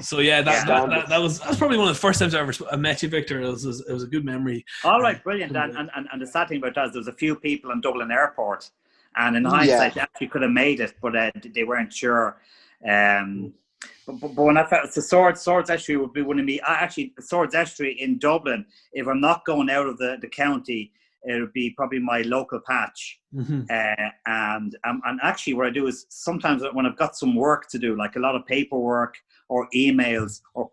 So that was probably one of the first times I ever met you, Victor. It was a good memory. All right, brilliant. And the sad thing about that is there was a few people in Dublin Airport, and in hindsight, they actually could have made it, but they weren't sure. But when I felt Swords Estuary would be one of me. Actually, Swords Estuary in Dublin, if I'm not going out of the county, it would be probably my local patch. Mm-hmm. And actually what I do is sometimes when I've got some work to do, like a lot of paperwork or emails or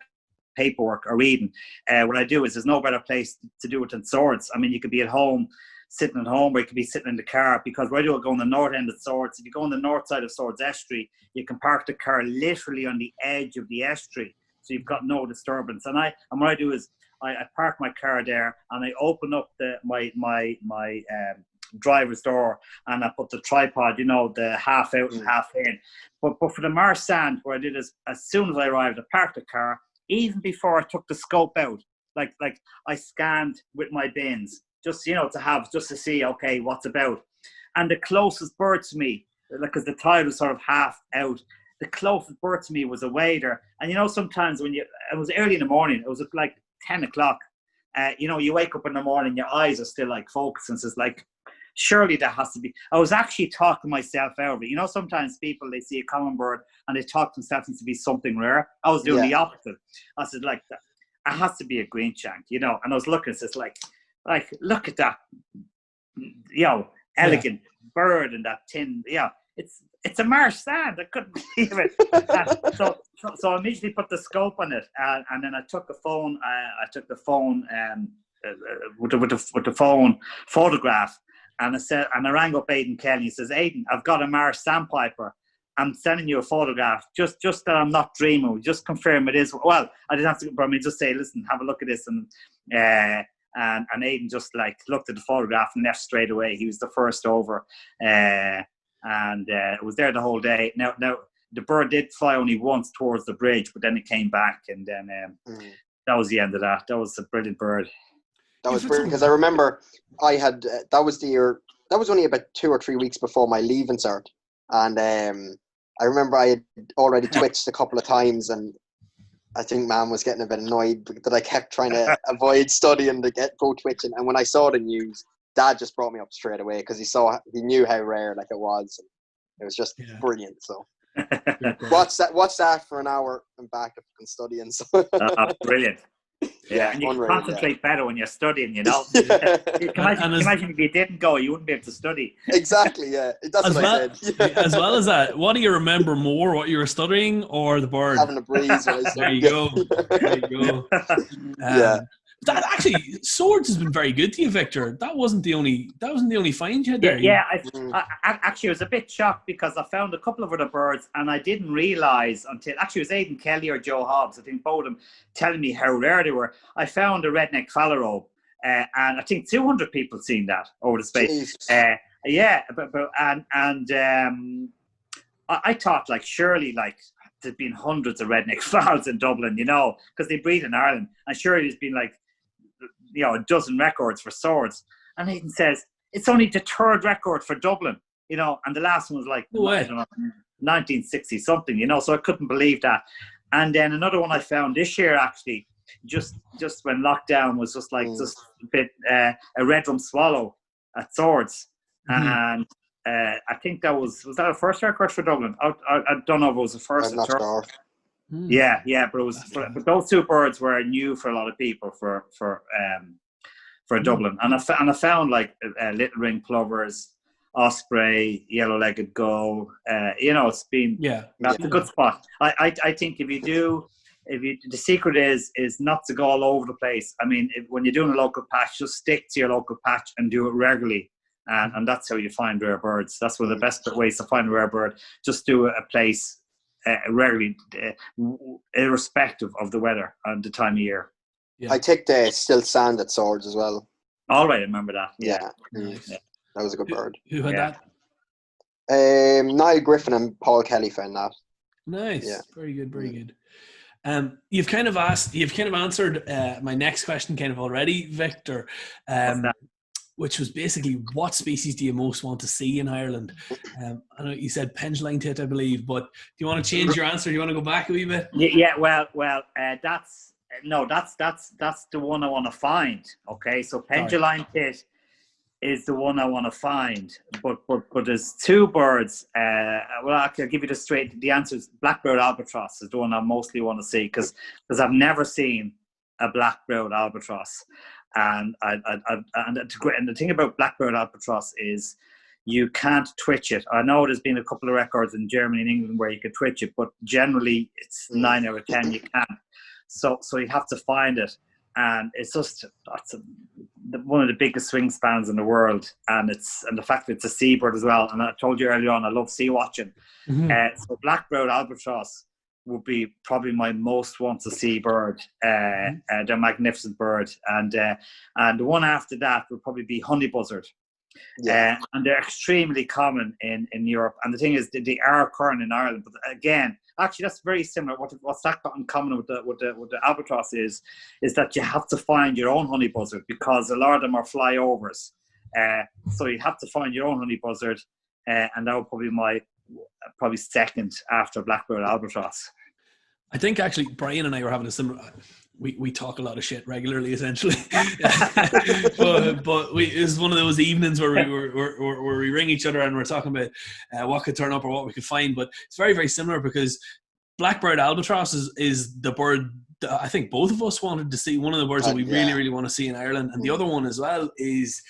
paperwork or reading, what I do is there's no better place to do it than Swords. I mean, you could be at home, sitting at home, or you could be sitting in the car, because what I do, I go on the north end of Swords. If you go on the north side of Swords Estuary, you can park the car literally on the edge of the estuary, so you've got no disturbance. And what I do is I park my car there, and I open up my driver's door, and I put the tripod, the half out and half in. But for the Marsh Sand, what I did is, as soon as I arrived, I parked the car. Even before I took the scope out, like I scanned with my bins, just to see, okay, what's about. And the closest bird to me, because the tide was sort of half out, the closest bird to me was a wader. And sometimes it was early in the morning, it was like 10 o'clock. You wake up in the morning, your eyes are still like focused, and it's like, surely that has to be. I was actually talking myself out of it. Sometimes people, they see a common bird and they talk themselves into be something rare. I was doing the opposite. I said, like, that it has to be a greenshank, and I was looking, it's like look at that, elegant bird and that tin. It's a Marsh Sand. I couldn't believe it. So I immediately put the scope on it, and then I took the phone. With the phone photograph, and I rang up Aidan Kelly. He says, "Aidan, I've got a Marsh Sandpiper. I'm sending you a photograph. Just that I'm not dreaming. Just confirm it is." Well, I didn't have to. But I mean, just say, "Listen, have a look at this," and Aidan just looked at the photograph and left straight away. He was the first over. And it was there the whole day. Now the bird did fly only once towards the bridge, but then it came back, and then that was the end of that. That was a brilliant bird. That was brilliant because I remember I had that was the year. That was only about 2 or 3 weeks before my leaving cert, and I remember I had already twitched a couple of times, and I think Mum was getting a bit annoyed that I kept trying to avoid studying to go twitching. And when I saw the news, Dad just brought me up straight away because he knew how rare like it was. And it was just brilliant. So watch that for an hour and back up and studying. So brilliant. Yeah, and you can concentrate better when you're studying, you know. Imagine if you didn't go, you wouldn't be able to study. Exactly, yeah. That's what I said. As well as that, what do you remember more, what you were studying or the bird? Having a breeze. There you go. There you go. That actually, swords has been very good to you, Victor. That wasn't the only find you had there. I actually was a bit shocked because I found a couple of other birds and I didn't realise until actually it was Aidan Kelly or Joe Hobbs, I think both of them telling me how rare they were. I found a redneck phalarope, and I think 200 people seen that over the space. I thought like surely like there'd been hundreds of redneck phals in Dublin, you know, because they breed in Ireland, and surely there's been like, you know, a dozen records for swords. And Aidan says it's only the third record for Dublin, you know, and the last one was like, I don't know, 1960 something, you know, so I couldn't believe that. And then another one I found this year, actually, just when lockdown was just like just a bit, a red drum swallow at Swords. And I think that was that a first record for Dublin? I don't know if it was the first or third. Sure. Yeah, but it was. But those two birds were new for a lot of people for Dublin, and I found like little ring plovers, osprey, yellow-legged gull. You know, it's been that's a good spot. I think the secret is not to go all over the place. I mean, when you're doing a local patch, just stick to your local patch and do it regularly. And that's how you find rare birds. That's one of the best ways to find a rare bird. Just do a place regularly, irrespective of the weather and the time of year. I take the still sand at Swords as well. All right, I remember that. Nice. That was a good bird. Who had that? Niall Griffin and Paul Kelly found that. Nice. Yeah. Very good. Very good. You've kind of answered my next question kind of already, Victor. Which was basically, what species do you most want to see in Ireland? I know you said pendulum tit, I believe, but do you want to change your answer? Do you want to go back a wee bit? Yeah. Well, that's the one I want to find. Okay, so pendulum tit is the one I want to find, but there's two birds. Well, I'll give you the answer is black-browed albatross is the one I mostly want to see because I've never seen a black-browed albatross. And the thing about black-browed albatross is you can't twitch it. I know there's been a couple of records in Germany and England where you could twitch it, but generally it's 9 out of 10 you can't. So you have to find it, and it's just one of the biggest swing spans in the world, and the fact that it's a seabird as well. And I told you earlier on, I love sea watching. So black-browed albatross would be probably my most want to see bird. They're a magnificent bird, and the one after that would probably be honey buzzard. And they're extremely common in Europe. And the thing is, they are occurring in Ireland. But again, actually, that's very similar. What's that got in common with the albatross is that you have to find your own honey buzzard because a lot of them are flyovers. So you have to find your own honey buzzard, and that would probably probably second after black-browed albatross. I think actually Brian and I were having a similar. We talk a lot of shit regularly, essentially, but it's one of those evenings where we ring each other and we're talking about what could turn up or what we could find. But it's very, very similar because black-browed albatross is the bird that I think both of us wanted to see. One of the birds that we really, really want to see in Ireland, and the other one as well is.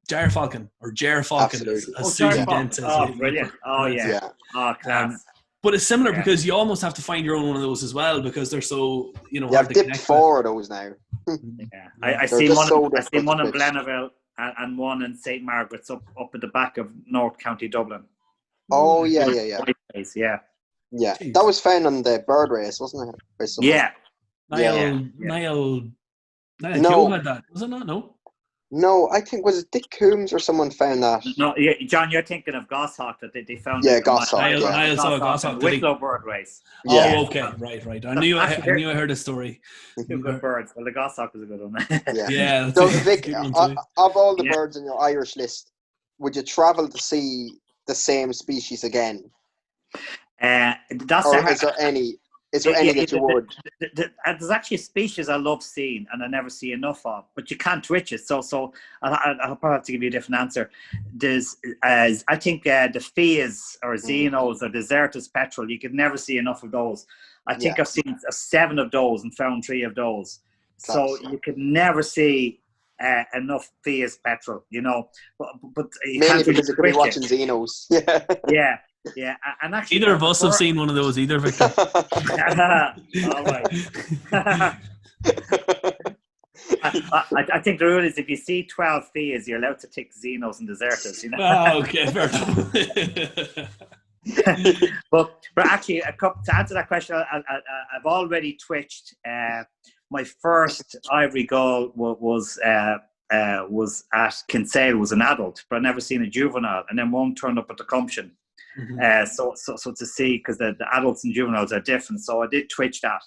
Gyrfalcon or Gerfalcon, as Susie Dent says. Oh, brilliant! Oh, yeah. Oh, class. But it's similar because you almost have to find your own one of those as well because they're so I've dipped 4 of those now. I see one in Glenaville and one in St Margaret's up at the back of North County Dublin. Oh yeah. Yeah. Jeez. That was found on the bird race, wasn't it? Niall Keogh had that, was it not? No. No, I think was it Dick Coombs or someone found that. No, John, you're thinking of goshawk that they found. Yeah, goshawk. Niall saw a goshawk. Wicklow bird race. Yeah. Oh, okay, right. I knew I heard a story. Two good birds. Well, the goshawk was a good one. Yeah. So, Vic, of all the Yeah. birds on your Irish list, would you travel to see the same species again, That's or is there any? Is there any that you would? There's actually a species I love seeing and I never see enough of, but you can't twitch it. So I'll probably have to give you a different answer. There's, I think the Fias or Xenos or Desertus petrel, you could never see enough of those. I think I've seen 7 of those and found 3 of those. Class. So you could never see enough Fias petrel, you know. But you Mainly can't really because you could be twitch watching it. Xenos. Yeah. Yeah, and actually, Neither of us have seen one of those either, Victor. All right. I think the rule is if you see 12 Fias, you're allowed to tick Xenos and Deserters, you know. Oh, okay, fair enough. but actually, to answer that question, I've already twitched. My first ivory gull was at Kinsale, was an adult, but I've never seen a juvenile, and then one turned up at the Comption. So to see, because the adults and juveniles are different, so I did twitch that.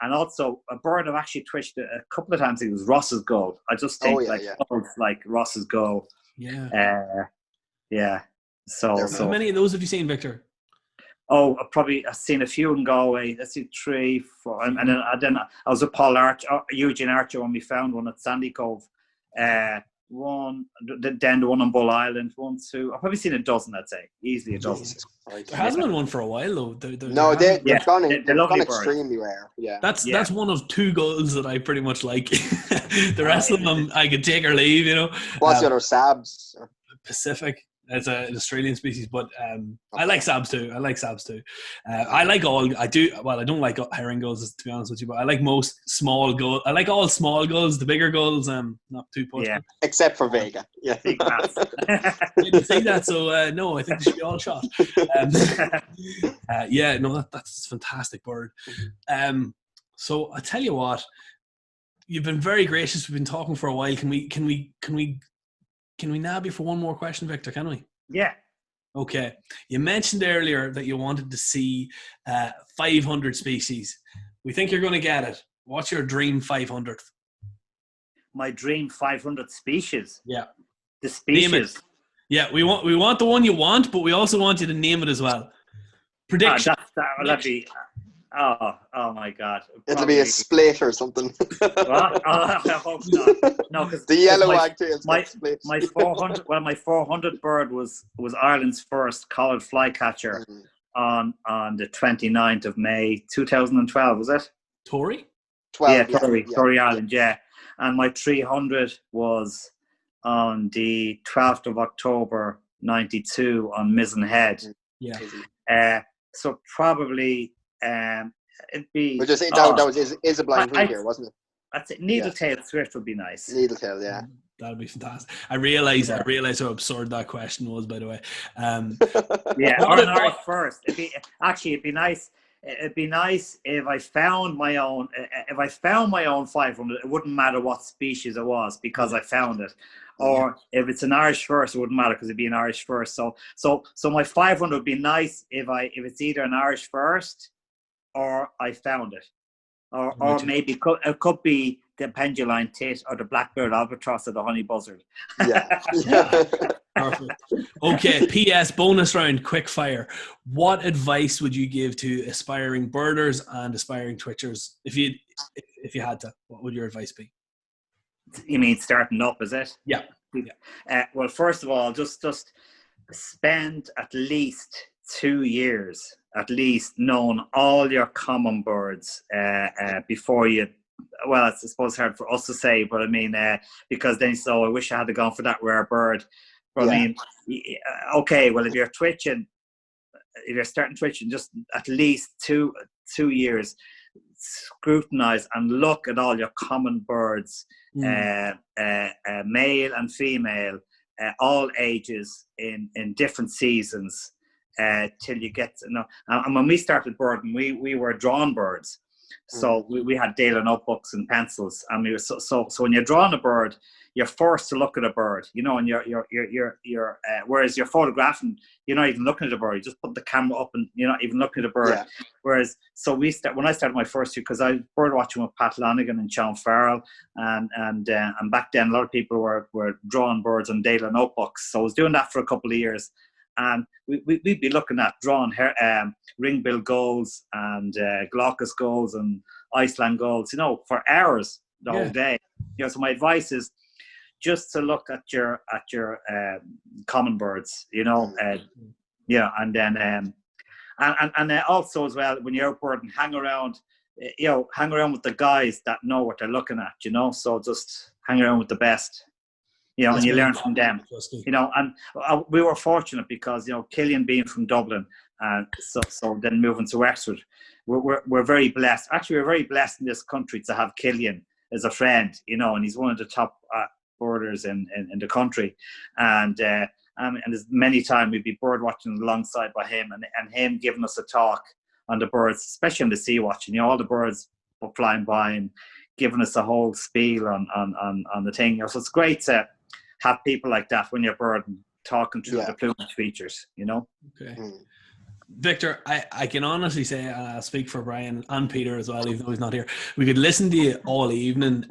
And also a bird I've actually twitched a couple of times. It was Ross's gull. I just think like Ross's gull. Yeah. So how many of those have you seen, Victor? Oh, I've seen a few in Galway. Let's see, 3, 4, and then I was with Paul Eugene Archer when we found one at Sandy Cove. One, then the one on Bull Island, 1, 2. I've probably seen a dozen, I'd say. Easily a dozen. There hasn't been one for a while, though. They've gone extremely rare. Yeah. That's one of 2 gulls that I pretty much like. The rest of them, I could take or leave, you know. What's the other, Sabs? Pacific. It's an Australian species, but I like Sabs too. I like all. I do. Well, I don't like herring gulls, to be honest with you, but I like most small gulls. I like all small gulls. The bigger gulls, not too pushed. Yeah, except for Vega. Yeah, I didn't see that, so no, I think they should be all shot. Yeah, no, that's a fantastic bird. So I tell you what, you've been very gracious. We've been talking for a while. Can we nab you for one more question, Victor? Can we? Yeah. Okay. You mentioned earlier that you wanted to see 500 species. We think you're going to get it. What's your dream 500th? My dream 500 species? Yeah. The species? Yeah, we want the one you want, but we also want you to name it as well. Prediction. That'd be... Oh my God! It'll be a split or something. What? I hope not. No, because the yellow wagtails. My 400. Well, my 400 bird was Ireland's first collared flycatcher on the 29th of May 2012. Was it? Tory? 12. Yeah, Tory Island. Yeah, and my 300 was on the 12th of October 92 on Mizzen Head. Yeah. So probably. It'd be. But just say that was is a blind here, wasn't it? That's it. Needle-tailed swift would be nice. Needle-tailed, yeah. That'd be fantastic. I realize how absurd that question was, by the way. Yeah, or an Irish first. It'd be nice. It'd be nice if I found my own. If I found my own 500, it wouldn't matter what species it was because I found it. Or if it's an Irish first, it wouldn't matter because it'd be an Irish first. So my 500 would be nice if it's either an Irish first. Or I found it, or maybe it could be the penduline tit or the blackbird albatross or the honey buzzard. Yeah. Perfect. Okay. P.S. bonus round, quick fire. What advice would you give to aspiring birders and aspiring twitchers if you had to? What would your advice be? You mean starting up? Is it? Yeah. Well, first of all, just spend at least 2 years. At least knowing all your common birds before you. Well, it's I suppose hard for us to say, but I mean, because then I wish I had gone for that rare bird. But I mean, okay, well, if you're starting twitching, just at least two years, scrutinize and look at all your common birds, male and female, all ages in different seasons. Till you get to know. And when we started birding, we were drawn birds. So we had daily notebooks and pencils, and we were so when you're drawing a bird, you're forced to look at a bird, you know, and you're whereas you're photographing, you're not even looking at a bird. You just put the camera up and you're not even looking at a bird. Yeah. Whereas, so when I started my first year, because I was bird watching with Pat Lanigan and Sean Farrell, and back then a lot of people were drawing birds on daily notebooks. So I was doing that for a couple of years, and we'd be looking at drawing ringbill gulls and glaucus gulls and Iceland gulls, you know, for hours the whole day. You know, so my advice is just to look at your common birds, you know, yeah, and then and also as well, when you're out birding, hang around with the guys that know what they're looking at, you know. So just hang around with the best, you know, and you learn from them, you know. And we were fortunate because, you know, Killian being from Dublin, and so then moving to Wexford, we're very blessed. Actually, we're very blessed in this country to have Killian as a friend, you know, and he's one of the top birders in the country, and there's many times we'd be bird watching alongside by him, and him giving us a talk on the birds, especially on the sea watching. You know, all the birds were flying by and giving us a whole spiel on the thing. You know, so it's great to have people like that when you're birding, talking through the plumage features, you know. Okay. Victor, I can honestly say, I'll speak for Brian and Peter as well, even though he's not here, we could listen to you all evening.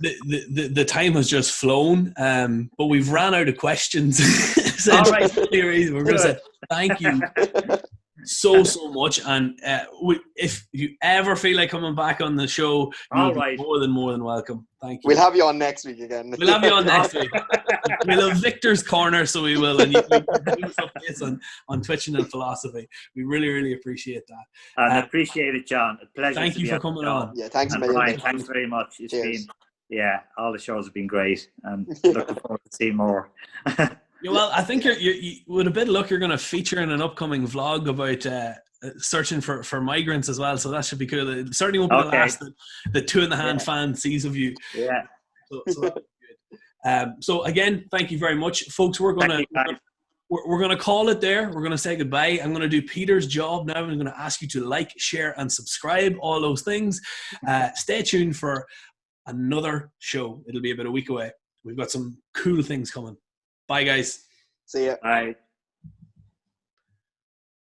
The time has just flown, but we've ran out of questions. All right. We're going to say thank you so much, and if you ever feel like coming back on the show, you'll be more than welcome. Thank you. We'll have you on next week again. We'll have you on next week. We'll have Victor's Corner, so we will, and you can do updates on twitching and philosophy. We really appreciate that. And appreciate it, John. A pleasure. Thank you for coming on. Yeah, thanks, and man. Brian, thanks very much. It's been, all the shows have been great, and looking forward to seeing more. Yeah, well, I think you with a bit of luck, you're going to feature in an upcoming vlog about searching for migrants as well. So that should be cool. It certainly won't be the last that Two in the Hand fan sees of you. Yeah. So that'll be good. So again, thank you very much, folks. We're going to call it there. We're going to say goodbye. I'm going to do Peter's job now. I'm going to ask you to like, share, and subscribe. All those things. Stay tuned for another show. It'll be about a week away. We've got some cool things coming. Bye, guys. See ya. Bye.